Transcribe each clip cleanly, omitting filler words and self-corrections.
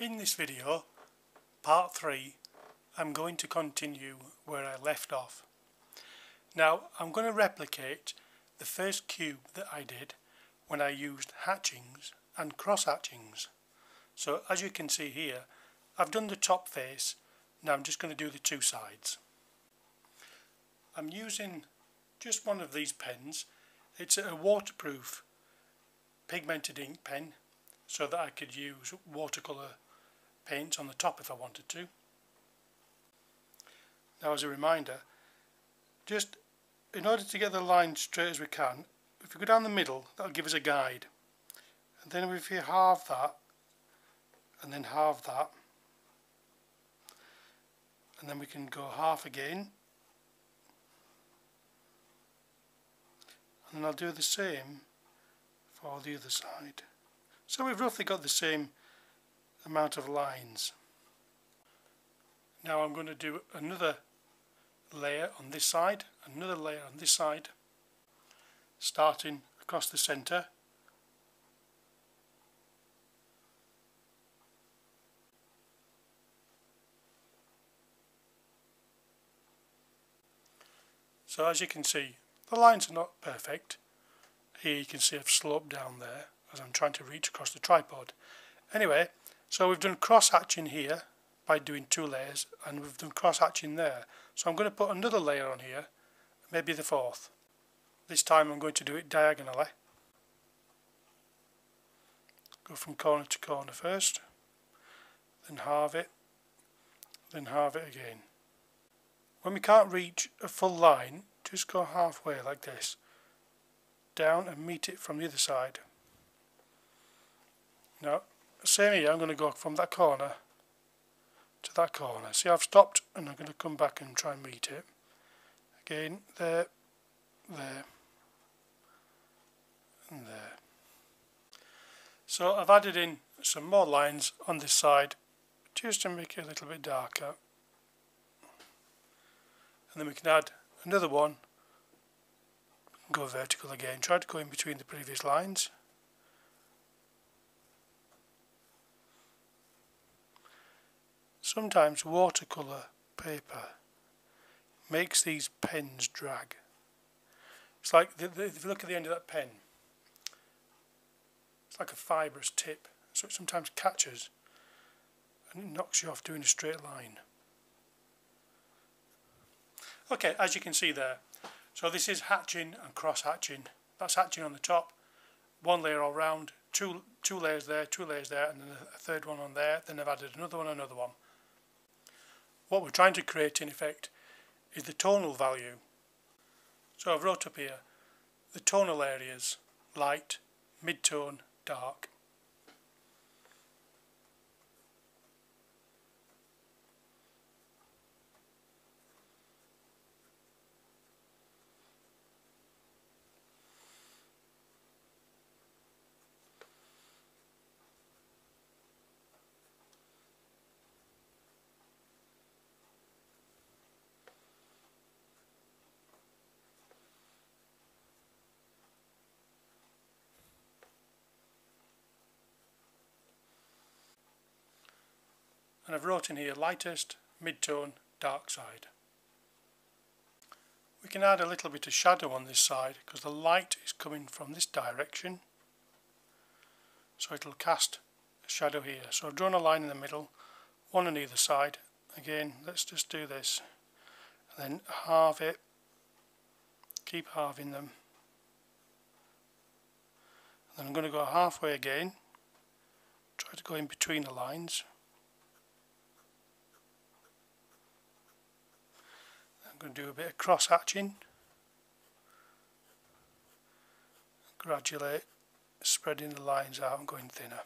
In this video, part 3, I'm going to continue where I left off. Now I'm going to replicate the first cube that I did when I used hatchings and cross hatchings. So as you can see here, I've done the top face, now I'm just going to do the two sides. I'm using just one of these pens. It's a waterproof pigmented ink pen so that I could use watercolour paint on the top if I wanted to. Now as a reminder, just in order to get the line straight as we can, if we go down the middle, that'll give us a guide. And then if you halve that, and then halve that, and then we can go half again, and then I'll do the same for the other side. So we've roughly got the same amount of lines. Now I'm going to do another layer on this side, another layer on this side, starting across the centre. So as you can see, the lines are not perfect. Here you can see I've sloped down there as I'm trying to reach across the tripod. Anyway, so we've done cross hatching here by doing two layers, and we've done cross hatching there. So I'm going to put another layer on here, maybe the fourth. This time I'm going to do it diagonally. Go from corner to corner first, then halve it again. When we can't reach a full line, just go halfway like this, down and meet it from the other side. Now, same here, I'm going to go from that corner to that corner. See, I've stopped and I'm going to come back and try and meet it. Again, there, there, and there. So I've added in some more lines on this side just to make it a little bit darker. And then we can add another one, go vertical again, try to go in between the previous lines. Sometimes watercolour paper makes these pens drag. It's like, if you look at the end of that pen, it's like a fibrous tip, so it sometimes catches and it knocks you off doing a straight line. Okay, as you can see there, so this is hatching and cross hatching. That's hatching on the top, one layer all round, two layers there, and then a third one on there, then I've added another one. What we're trying to create in effect is the tonal value. So I've wrote up here the tonal areas: light, mid-tone, dark. And I've wrote in here lightest, mid-tone, dark side. We can add a little bit of shadow on this side because the light is coming from this direction, so it'll cast a shadow here. So I've drawn a line in the middle, one on either side. Again, let's just do this, and then halve it, keep halving them, and then I'm going to go halfway again, try to go in between the lines. I'm going to do a bit of cross hatching, gradually spreading the lines out and going thinner.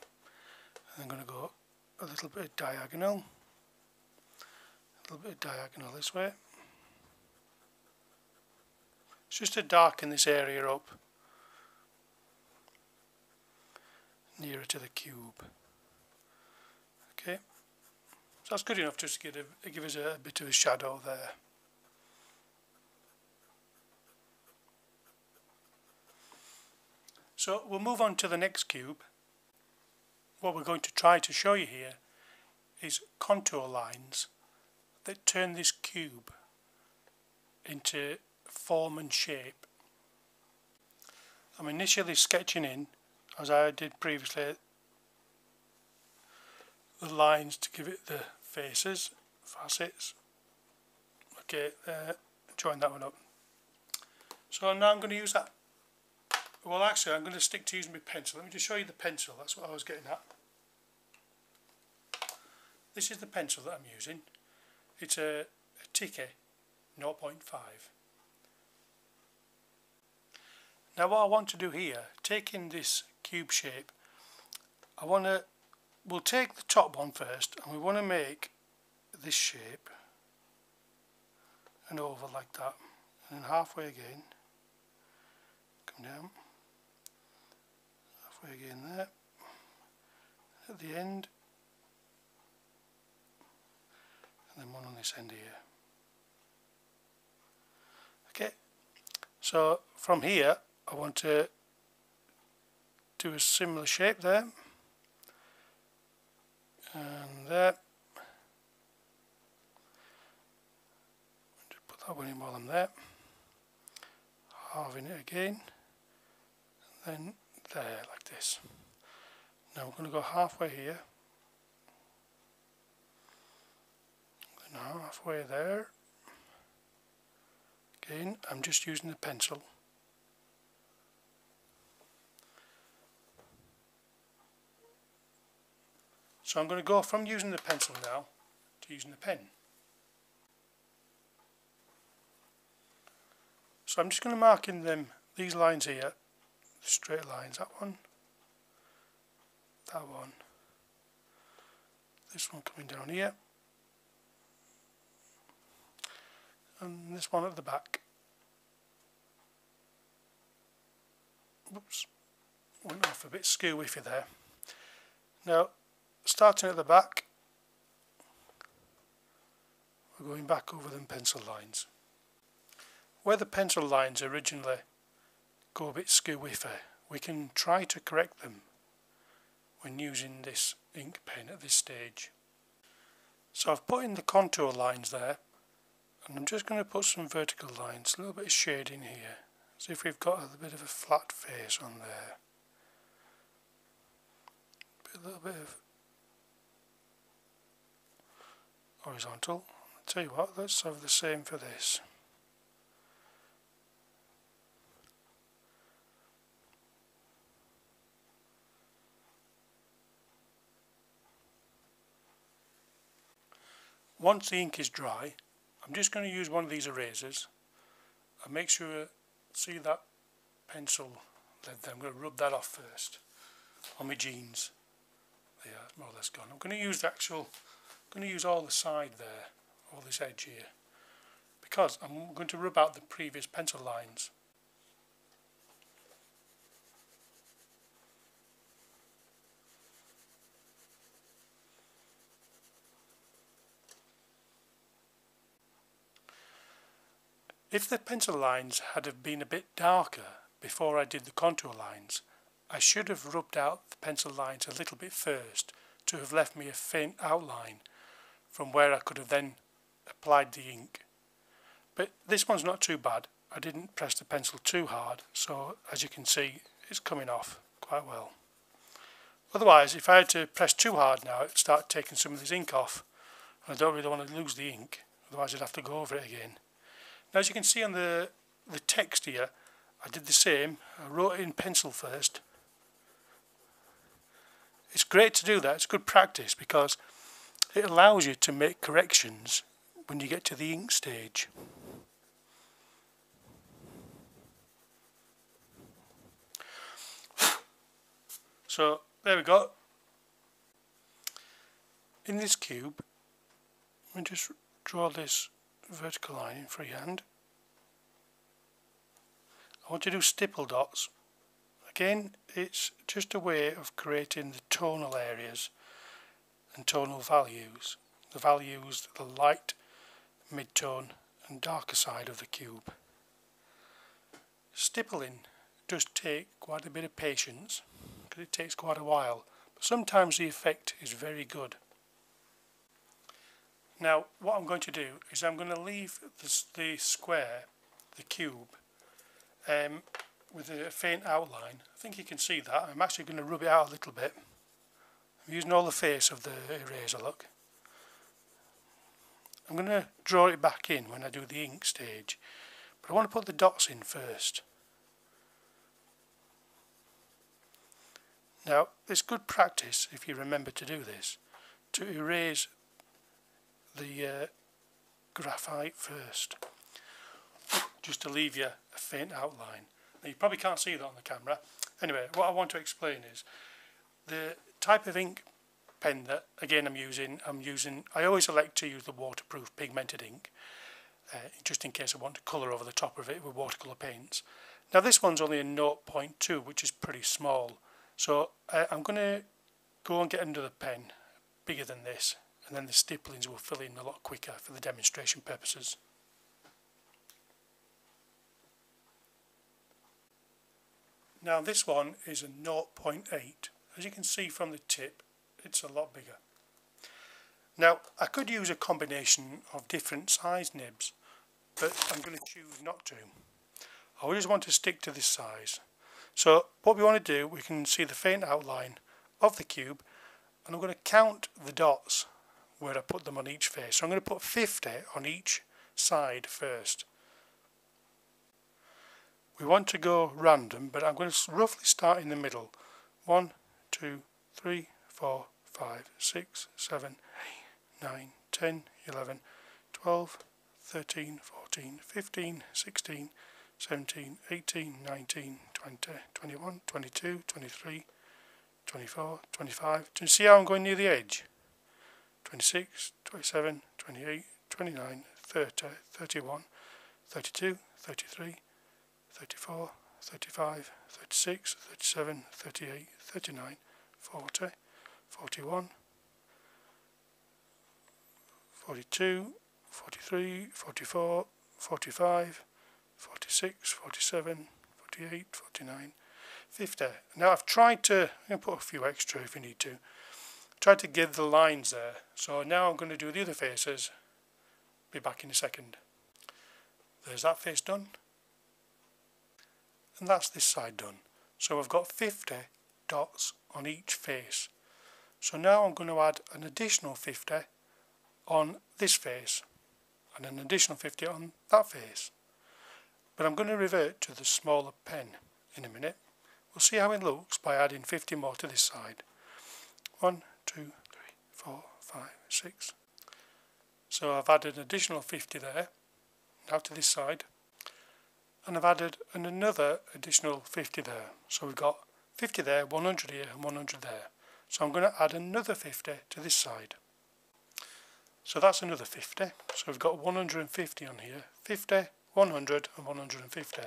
And I'm going to go a little bit diagonal, this way. It's just to darken this area up nearer to the cube. Okay, so that's good enough just to give us a bit of a shadow there. So we'll move on to the next cube. What we're going to try to show you here is contour lines that turn this cube into form and shape. I'm initially sketching in, as I did previously, the lines to give it the faces, facets. Okay, join that one up. So now I'm going to use that. Well, actually I'm going to stick to using my pencil. Let me just show you the pencil, that's what I was getting at. This is the pencil that I'm using. It's a Tiki 0.5. Now what I want to do here, taking this cube shape, we'll take the top one first, and we want to make this shape an oval like that, and then halfway again, come down, halfway again there, at the end, and then one on this end here. Okay, so from here I want to do a similar shape there, and there. Just put that one in while I'm there, halving it again, and then there, like this. Now we're going to go halfway here, then halfway there. Again, I'm just using the pencil. So I'm going to go from using the pencil now to using the pen. So I'm just going to mark in these lines here, straight lines, that one, this one coming down here, and this one at the back. Whoops, went off a bit skew-whiffy there. Now, starting at the back, we're going back over them pencil lines. Where the pencil lines originally go a bit skew-whiffy, we can try to correct them when using this ink pen at this stage. So I've put in the contour lines there, and I'm just going to put some vertical lines, a little bit of shading here, as if we've got a bit of a flat face on there. A little bit of horizontal. I'll tell you what, let's have the same for this. Once the ink is dry, I'm just going to use one of these erasers and make sure, see that pencil lead there, I'm going to rub that off first on my jeans. There, it's more or less gone. I'm going to use all the side there, all this edge here, because I'm going to rub out the previous pencil lines. If the pencil lines had have been a bit darker before I did the contour lines, I should have rubbed out the pencil lines a little bit first to have left me a faint outline from where I could have then applied the ink. But this one's not too bad. I didn't press the pencil too hard, so as you can see it's coming off quite well. Otherwise, if I had to press too hard now, it'd start taking some of this ink off, and I don't really want to lose the ink, otherwise I'd have to go over it again. Now, as you can see on the text here, I did the same. I wrote it in pencil first. It's great to do that. It's good practice because it allows you to make corrections when you get to the ink stage. So there we go. In this cube, let me just draw this vertical line in freehand. I want to do stipple dots. Again, it's just a way of creating the tonal areas and tonal values. The values, the light, mid-tone and darker side of the cube. Stippling does take quite a bit of patience because it takes quite a while, but sometimes the effect is very good. Now what I'm going to do is I'm going to leave the square, the cube, with a faint outline. I think you can see that. I'm actually going to rub it out a little bit. I'm using all the face of the eraser, look. I'm going to draw it back in when I do the ink stage, but I want to put the dots in first. Now it's good practice, if you remember to do this, to erase the graphite first, just to leave you a faint outline. Now you probably can't see that on the camera. Anyway, what I want to explain is the type of ink pen that again I'm using. I always elect to use the waterproof pigmented ink, just in case I want to colour over the top of it with watercolour paints. Now this one's only a 0.2, which is pretty small, so I'm going to go and get another pen bigger than this, and then the stipplings will fill in a lot quicker for the demonstration purposes. Now this one is a 0.8. As you can see from the tip, it's a lot bigger. Now I could use a combination of different size nibs, but I'm going to choose not to. I just want to stick to this size. So what we want to do, we can see the faint outline of the cube, and I'm going to count the dots where I put them on each face. So I'm going to put 50 on each side first. We want to go random, but I'm going to roughly start in the middle. 1, 2, 3, 4, 5, 6, 7, 8, 9, 10, 11, 12, 13, 14, 15, 16, 17, 18, 19, 20, 21, 22, 23, 24, 25. Do you see how I'm going near the edge? 26, 27, 28, 29, 30, 31, 32, 33, 34, 35, 36, 37, 38, 39, 40, 41, 42, 43, 44, 45, 46, 47, 48, 49, 50. Now I've tried to, I'm going to put a few extra if you need to, tried to give the lines there. So now I'm going to do the other faces. Be back in a second. There's that face done. And that's this side done. So I've got 50 dots on each face. So now I'm going to add an additional 50 on this face and an additional 50 on that face. But I'm going to revert to the smaller pen in a minute. We'll see how it looks by adding 50 more to this side. 1, 2, 3, 4, 5, 6. So I've added an additional 50 there. Now to this side. And I've added another additional 50 there. So we've got 50 there, 100 here and 100 there. So I'm going to add another 50 to this side. So that's another 50. So we've got 150 on here. 50, 100 and 150.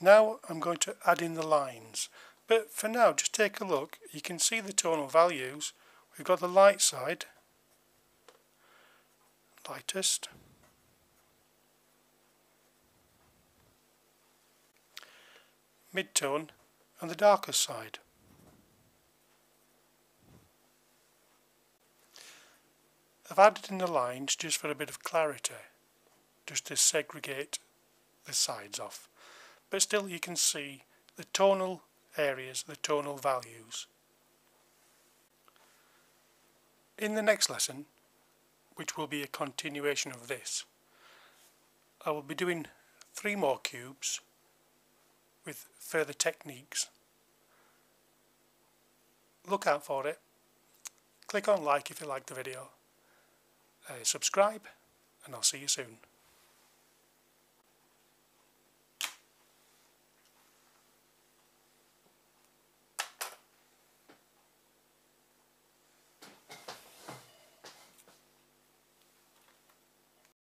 Now I'm going to add in the lines. But for now, just take a look. You can see the tonal values. We've got the light side, lightest, mid-tone and the darkest side. I've added in the lines just for a bit of clarity, just to segregate the sides off. But still you can see the tonal areas, the tonal values. In the next lesson, which will be a continuation of this, I will be doing 3 more cubes with further techniques. Look out for it. Click on like if you like the video. Subscribe, and I'll see you soon.